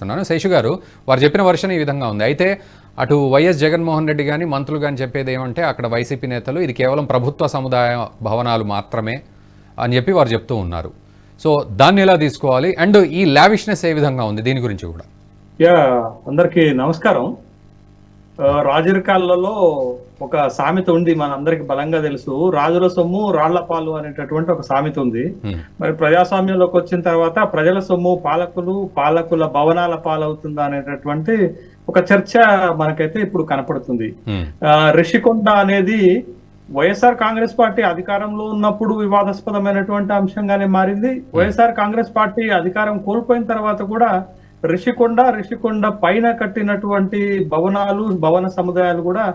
చేస్తున్నాను. శేషు గారు, వారు చెప్పిన వర్షన్ ఈ విధంగా ఉంది. అయితే అటు వైఎస్ జగన్మోహన్ రెడ్డి కానీ మంత్రులు కానీ చెప్పేది ఏమంటే అక్కడ వైసీపీ నేతలు ఇది కేవలం ప్రభుత్వ సముదాయ భవనాలు మాత్రమే అని చెప్పి వారు చెప్తూ ఉన్నారు. సో దాన్ని ఎలా తీసుకోవాలి, అండ్ ఈ లావిష్నెస్ ఏ విధంగా ఉంది దీని గురించి కూడా? అందరికీ నమస్కారం. రాజరికాలలో ఒక సామెత ఉంది, మనందరికి బలంగా తెలుసు, రాజుల సొమ్ము రాళ్ల పాలు అనేటటువంటి ఒక సామెత ఉంది. మరి ప్రజాస్వామ్యంలోకి వచ్చిన తర్వాత ప్రజల సొమ్ము పాలకుల భవనాల పాలవుతుందా అనేటటువంటి ఒక చర్చ మనకైతే ఇప్పుడు కనపడుతుంది. రిషికొండ అనేది వైఎస్ఆర్ కాంగ్రెస్ పార్టీ అధికారంలో ఉన్నప్పుడు వివాదాస్పదమైనటువంటి అంశంగానే మారింది. వైఎస్ఆర్ కాంగ్రెస్ పార్టీ అధికారం కోల్పోయిన తర్వాత కూడా రిషికొండ పైన కట్టినటువంటి భవన సముదాయాలు కూడా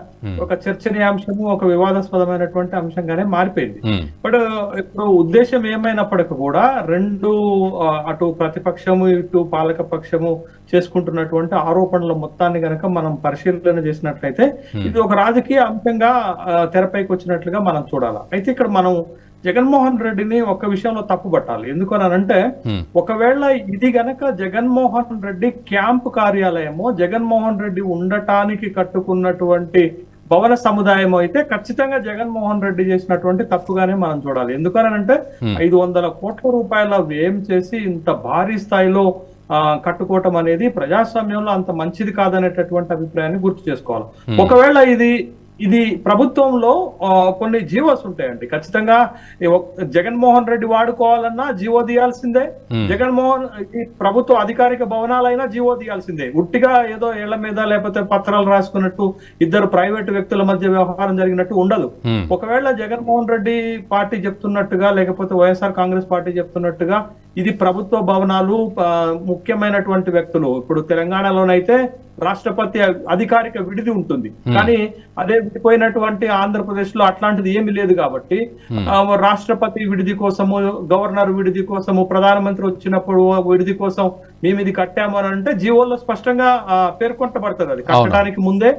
ఒక చర్చనీయాంశము, ఒక వివాదాస్పదమైనటువంటి అంశంగానే మారిపోయింది. బట్ ఇప్పుడు ఉద్దేశం ఏమైనప్పటికీ కూడా అటు ప్రతిపక్షము ఇటు పాలక పక్షము చేసుకుంటున్నటువంటి ఆరోపణల మొత్తాన్ని గనక మనం పరిశీలన చేసినట్లయితే ఇది ఒక రాజకీయ అంశంగా తెరపైకి వచ్చినట్లుగా మనం చూడాలి. అయితే ఇక్కడ మనం జగన్మోహన్ రెడ్డిని ఒక విషయంలో తప్పుపట్టాలి. ఎందుకనంటే ఒకవేళ ఇది గనక జగన్మోహన్ రెడ్డి క్యాంపు కార్యాలయమో, జగన్మోహన్ రెడ్డి ఉండటానికి కట్టుకున్నటువంటి భవన సముదాయం అయితే ఖచ్చితంగా జగన్మోహన్ రెడ్డి చేసినటువంటి తప్పుగానే మనం చూడాలి. ఎందుకనంటే 500 కోట్ల రూపాయల వ్యయం చేసి ఇంత భారీ స్థాయిలో కట్టుకోవటం అనేది ప్రజాస్వామ్యంలో అంత మంచిది కాదనేటటువంటి అభిప్రాయాన్ని గుర్తు చేసుకోవాలి. ఒకవేళ ఇది ప్రభుత్వంలో కొన్ని జీవోస్ ఉంటాయండి. ఖచ్చితంగా జగన్మోహన్ రెడ్డి వాడుకోవాలన్నా జీవో తీయాల్సిందే, ప్రభుత్వ అధికారిక భవనాలైనా జీవో తీయాల్సిందే. ఉట్టిగా ఏదో ఇళ్ల మీద లేకపోతే పత్రాలు రాసుకున్నట్టు ఇద్దరు ప్రైవేటు వ్యక్తుల మధ్య వ్యవహారం జరిగినట్టు ఉండదు. ఒకవేళ జగన్మోహన్ రెడ్డి పార్టీ చెప్తున్నట్టుగా లేకపోతే వైఎస్ఆర్ కాంగ్రెస్ పార్టీ చెప్తున్నట్టుగా ఇది ప్రభుత్వ భవనాలు, ముఖ్యమైనటువంటి వ్యక్తులు, ఇప్పుడు తెలంగాణలోనైతే రాష్ట్రపతి అధికారిక విడిది ఉంటుంది, కానీ అదే విడిపోయినటువంటి ఆంధ్రప్రదేశ్ లో అట్లాంటిది ఏమి లేదు. కాబట్టి రాష్ట్రపతి విడిది కోసము, గవర్నర్ విడిది కోసము, ప్రధానమంత్రి వచ్చినప్పుడు విడిది కోసం మేము ఇది కట్టాము అని అంటే జీవోల్లో స్పష్టంగా పేర్కొంటబడుతుంది. అది కట్టడానికి ముందే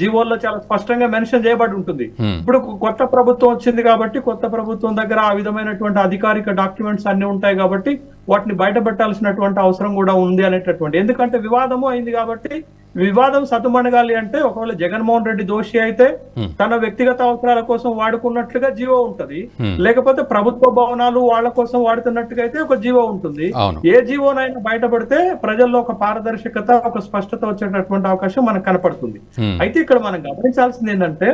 జీవోల్లో చాలా స్పష్టంగా మెన్షన్ చేయబడి ఉంటుంది. ఇప్పుడు కొత్త ప్రభుత్వం వచ్చింది కాబట్టి కొత్త ప్రభుత్వం దగ్గర ఆ విధమైనటువంటి అధికారిక డాక్యుమెంట్స్ అన్ని ఉంటాయి కాబట్టి వాటిని బయటపెట్టాల్సినటువంటి అవసరం కూడా ఉంది అనేటటువంటి, ఎందుకంటే వివాదము అయింది కాబట్టి వివాదం సతుమణగాలి అంటే ఒకవేళ జగన్మోహన్ రెడ్డి దోషి అయితే తన వ్యక్తిగత అవసరాల కోసం వాడుకున్నట్లుగా జీవో ఉంటది, లేకపోతే ప్రభుత్వ భవనాలు వాళ్ళ కోసం వాడుతున్నట్టుగా అయితే ఒక జీవో ఉంటుంది. ఏ జీవోనైనా బయటపడితే ప్రజల్లో ఒక పారదర్శకత, ఒక స్పష్టత వచ్చేటటువంటి అవకాశం మనకు కనపడుతుంది. అయితే ఇక్కడ మనం గమనించాల్సింది ఏంటంటే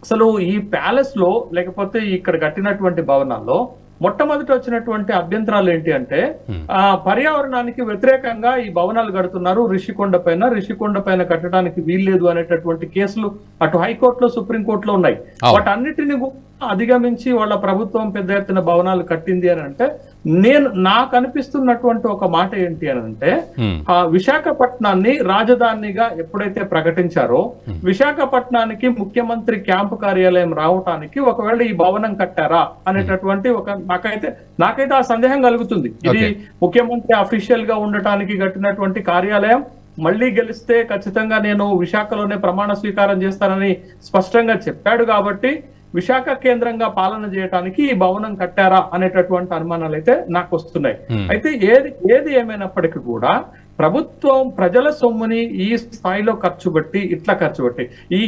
అసలు ఈ ప్యాలెస్ లో లేకపోతే ఇక్కడ కట్టినటువంటి భవనాల్లో మొట్టమొదటి వచ్చినటువంటి అభ్యంతరాలు ఏంటి అంటే పర్యావరణానికి వ్యతిరేకంగా ఈ భవనాలు కడుతున్నారు, రిషికొండ పైన కట్టడానికి వీల్లేదు అనేటటువంటి కేసులు అటు హైకోర్టులో సుప్రీంకోర్టులో ఉన్నాయి. వాటన్నిటిని అధిగమించి వాళ్ళ ప్రభుత్వం పెద్ద ఎత్తున భవనాలు కట్టింది అని అంటే నాకు అనిపిస్తున్నటువంటి ఒక మాట ఏంటి అని అంటే విశాఖపట్నాన్ని రాజధానిగా ఎప్పుడైతే ప్రకటించారో విశాఖపట్నానికి ముఖ్యమంత్రి క్యాంపు కార్యాలయం రావటానికి ఒకవేళ ఈ భవనం కట్టారా అనేటటువంటి ఒక నాకైతే ఆ సందేహం కలుగుతుంది. ఇది ముఖ్యమంత్రి అఫీషియల్ గా ఉండటానికి కట్టినటువంటి కార్యాలయం, మళ్ళీ గెలిస్తే ఖచ్చితంగా నేను విశాఖలోనే ప్రమాణ స్వీకారం చేస్తానని స్పష్టంగా చెప్పాడు కాబట్టి విశాఖ కేంద్రంగా పాలన చేయడానికి ఈ భవనం కట్టారా అనేటటువంటి అనుమానాలు అయితే నాకు వస్తున్నాయి. అయితే ఏది ఏమైనప్పటికీ కూడా ప్రభుత్వం ప్రజల సొమ్ముని ఈ స్థాయిలో ఖర్చు పెట్టి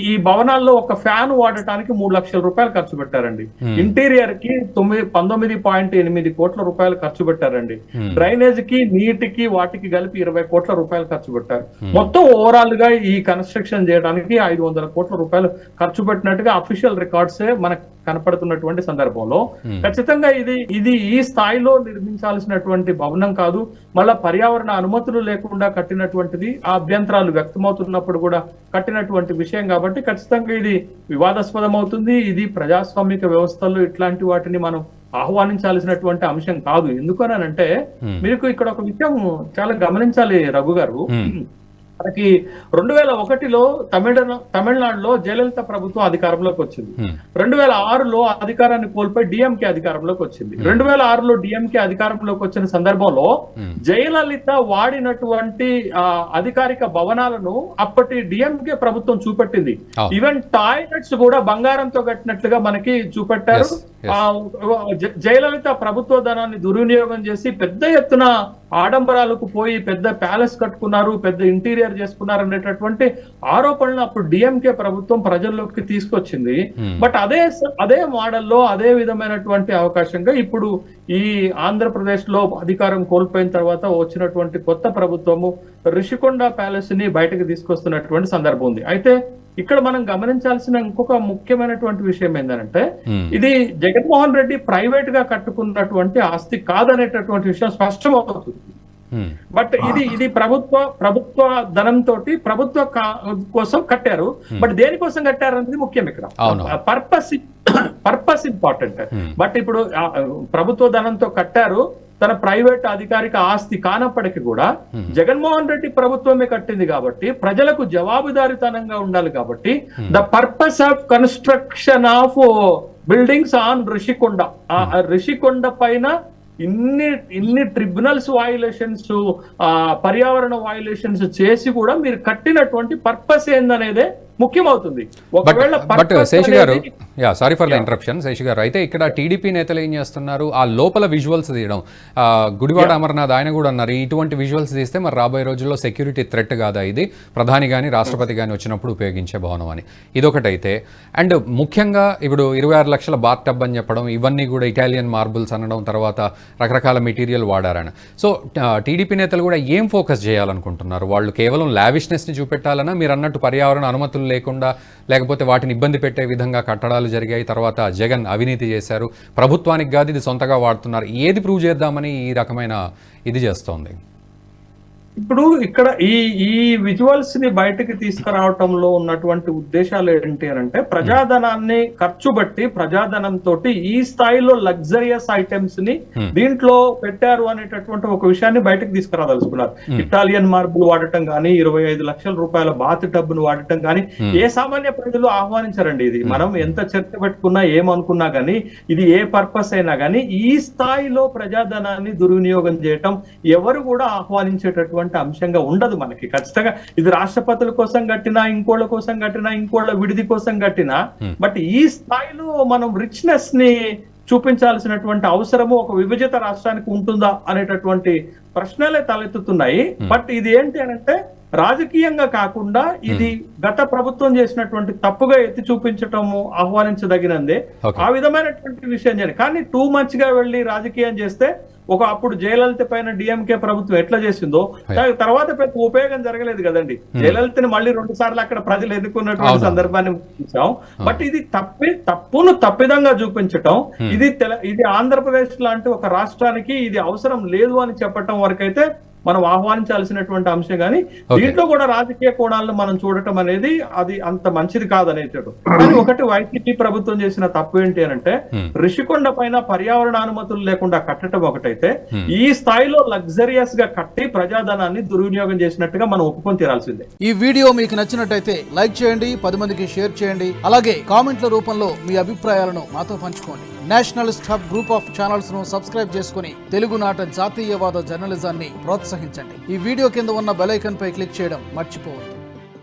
ఈ భవనాల్లో ఒక ఫ్యాన్ వాడటానికి 3 లక్షల రూపాయలు ఖర్చు పెట్టారండి. ఇంటీరియర్ కి 19.8 కోట్ల రూపాయలు ఖర్చు పెట్టారండి. డ్రైనేజ్ కి, నీటికి, వాటికి కలిపి 20 కోట్ల రూపాయలు ఖర్చు పెట్టారు. మొత్తం ఓవరాల్ గా ఈ కన్స్ట్రక్షన్ చేయడానికి 500 కోట్ల రూపాయలు ఖర్చు పెట్టినట్టుగా అఫీషియల్ రికార్డ్సే మనకు కనపడుతున్నటువంటి సందర్భంలో ఖచ్చితంగా ఇది ఈ స్థాయిలో నిర్మించాల్సినటువంటి భవనం కాదు. మళ్ళా పర్యావరణ అనుమతులు లేకుండా కట్టినటువంటిది, ఆ అభ్యంతరాలు వ్యక్తమవుతున్నప్పుడు కూడా కట్టినటువంటి విషయం కాబట్టి ఖచ్చితంగా ఇది వివాదాస్పదం అవుతుంది. ఇది ప్రజాస్వామిక వ్యవస్థల్లో ఇట్లాంటి వాటిని మనం ఆహ్వానించాల్సినటువంటి అంశం కాదు. ఎందుకనంటే మీకు ఇక్కడ ఒక విషయం చాలా గమనించాలి రఘు గారు. మనకి 2001లో తమిళనాడులో జయలలిత ప్రభుత్వం అధికారంలోకి వచ్చింది. 2006లో అధికారాన్ని కోల్పోయి డిఎంకే అధికారంలోకి వచ్చింది. 2006లో డిఎంకే అధికారంలోకి వచ్చిన సందర్భంలో జయలలిత వాడినటువంటి అధికారిక భవనాలను అప్పటి డిఎంకే ప్రభుత్వం చూపెట్టింది. ఈవెన్ టాయిలెట్స్ కూడా బంగారంతో కట్టినట్లుగా మనకి చూపెట్టారు. జయలలిత ప్రభుత్వ ధనాన్ని దుర్వినియోగం చేసి పెద్ద ఎత్తున ఆడంబరాలకు పోయి పెద్ద ప్యాలెస్ కట్టుకున్నారు, పెద్ద ఇంటీరియర్ చేసుకున్నారు అనేటటువంటి ఆరోపణలు అప్పుడు డిఎంకే ప్రభుత్వం ప్రజల్లోకి తీసుకొచ్చింది. బట్ అదే మోడల్లో అదే విధమైనటువంటి అవకాశంగా ఇప్పుడు ఈ ఆంధ్రప్రదేశ్ లో అధికారం కోల్పోయిన తర్వాత వచ్చినటువంటి కొత్త ప్రభుత్వము రిషికొండ ప్యాలెస్ ని బయటకు తీసుకొస్తున్నటువంటి సందర్భం ఉంది. అయితే ఇక్కడ మనం గమనించాల్సిన ఇంకొక ముఖ్యమైనటువంటి విషయం ఏంటంటే ఇది జగన్మోహన్ రెడ్డి ప్రైవేట్ గా కట్టుకున్నటువంటి ఆస్తి కాదనేటటువంటి విషయం స్పష్టమవుతుంది. బట్ ఇది ప్రభుత్వ ధనంతో ప్రభుత్వ కోసం కట్టారు. బట్ దేనికోసం కట్టారు అనేది ముఖ్యం ఇక్కడ. Purpose important. బట్ ఇప్పుడు ప్రభుత్వ ధనంతో కట్టారు, తన ప్రైవేట్ అధికారిక ఆస్తి కానప్పటికీ కూడా జగన్మోహన్ రెడ్డి ప్రభుత్వమే కట్టింది కాబట్టి ప్రజలకు జవాబుదారీతనంగా ఉండాలి కాబట్టి the purpose of construction of buildings on Rishikonda, Rishikonda పైన ఇన్ని ట్రిబ్యునల్స్ వయలేషన్స్, పర్యావరణ వయలేషన్స్ చేసి కూడా మీరు కట్టినటువంటి పర్పస్ ఏందనేదే ముఖ్యమవుతుంది. బట్ శేషి గారు, sorry for the interruption Sesh గారు, అయితే ఇక్కడ టీడీపీ నేతలు ఏం చేస్తున్నారు, ఆ లోపల విజువల్స్ తీయడం, గుడివాడ అమర్నాథ్ ఆయన కూడా అన్నారు ఇటువంటి విజువల్స్ తీస్తే మరి రాబోయే రోజుల్లో సెక్యూరిటీ థ్రెట్ కాదా ఇది, ప్రధాని కానీ రాష్ట్రపతి కానీ వచ్చినప్పుడు ఉపయోగించే భవనం అని. ఇదొకటైతే, అండ్ ముఖ్యంగా ఇప్పుడు 26 లక్షల బాత్ టబ్ అని చెప్పడం, ఇవన్నీ కూడా ఇటాలియన్ మార్బుల్స్ అనడం, తర్వాత రకరకాల మెటీరియల్ వాడారని. సో టీడీపీ నేతలు కూడా ఏం ఫోకస్ చేయాలనుకుంటున్నారు? వాళ్ళు కేవలం లావిష్నెస్ని చూపెట్టాలన్నా, మీరు అన్నట్టు పర్యావరణ అనుమతులు లేకుండా లేకపోతే వాటిని ఇబ్బంది పెట్టే విధంగా కట్టడాలు జరిగాయి, తర్వాత జగన్ అవినీతి చేశారు, ప్రభుత్వానికి కాదు ఇది సొంతగా వాడుతున్నారు, ఏది ప్రూవ్ చేద్దామని ఈ రకమైన ఇది చేస్తోంది? ఇప్పుడు ఇక్కడ ఈ విజువల్స్ ని బయటకు తీసుకురావటంలో ఉన్నటువంటి ఉద్దేశాలు ఏంటి అంటే, ప్రజాధనాన్ని ఖర్చు బట్టి ప్రజాధనంతో ఈ స్థాయిలో లగ్జరియస్ ఐటమ్స్ ని దీంట్లో పెట్టారు అనేటటువంటి ఒక విషయాన్ని బయటకు తీసుకురాదలుచుకున్నారు. ఇటాలియన్ మార్బుల్ వాడటం కానీ, 25 లక్షల రూపాయల బాత్ టబ్ ను వాడటం కానీ ఏ సామాన్య ప్రజలు ఆహ్వానించారండి. ఇది మనం ఎంత చర్చ పెట్టుకున్నా ఏమనుకున్నా గానీ, ఇది ఏ పర్పస్ అయినా కానీ ఈ స్థాయిలో ప్రజాధనాన్ని దుర్వినియోగం చేయటం ఎవరు కూడా ఆహ్వానించేటటువంటి అంశంగా ఉండదు మనకి. ఖచ్చితంగా ఇది రాష్ట్రపతుల కోసం కట్టినా, ఇంకోళ్ళ కోసం కట్టినా, ఇంకోళ్ళ విడిది కోసం కట్టినా, బట్ ఈ స్థాయిలో మనం రిచ్నెస్ ని చూపించాల్సినటువంటి అవసరము ఒక విభజిత రాష్ట్రానికి ఉంటుందా అనేటటువంటి ప్రశ్నలే తలెత్తుతున్నాయి. బట్ ఇది ఏంటి అంటే, రాజకీయంగా కాకుండా ఇది గత ప్రభుత్వం చేసినటువంటి తప్పుగా ఎత్తి చూపించటము ఆహ్వానించదగినందే. ఆ విధమైనటువంటి విషయం చేయాలి. కానీ టూ మచ్ గా వెళ్ళి రాజకీయం చేస్తే, అప్పుడు జయలలిత పైన డిఎంకే ప్రభుత్వం ఎట్లా చేసిందో తర్వాత పెద్ద ఉపయోగం జరగలేదు కదండి. జయలలితని మళ్ళీ 2 సార్లు అక్కడ ప్రజలు ఎన్నుకున్నటువంటి సందర్భాన్ని చూసాం. బట్ ఇది తప్పును తప్పిదంగా చూపించటం, ఇది ఆంధ్రప్రదేశ్ లాంటి ఒక రాష్ట్రానికి ఇది అవసరం లేదు అని చెప్పటం వరకైతే మనం ఆహ్వానించాల్సినటువంటి అంశం. కానీ దీంట్లో కూడా రాజకీయ కోణాలను మనం చూడటం అనేది అది అంత మంచిది కాదనేటట్టు. కానీ ఒకటి వైసీపీ ప్రభుత్వం చేసిన తప్పు ఏంటి అంటే, రిషికొండ పైన పర్యావరణ అనుమతులు లేకుండా కట్టడం ఒకటైతే, ఈ స్థాయిలో లగ్జరియస్ గా కట్టి ప్రజాధనాన్ని దుర్వినియోగం చేసినట్టుగా మనం ఒప్పుకొని తీరాల్సిందే. ఈ వీడియో మీకు నచ్చినట్టయితే లైక్ చేయండి, 10 మందికి షేర్ చేయండి, అలాగే కామెంట్ల రూపంలో మీ అభిప్రాయాలను మాతో పంచుకోండి. Nationalist hub group of channels ను సబ్స్క్రైబ్ చేసుకుని తెలుగునాట జాతీయవాద జర్నలిజాన్ని ప్రోత్సహించండి. ఈ వీడియో కింద ఉన్న బెల్ ఐకాన్ పై క్లిక్ చేయడం మర్చిపోవద్దు.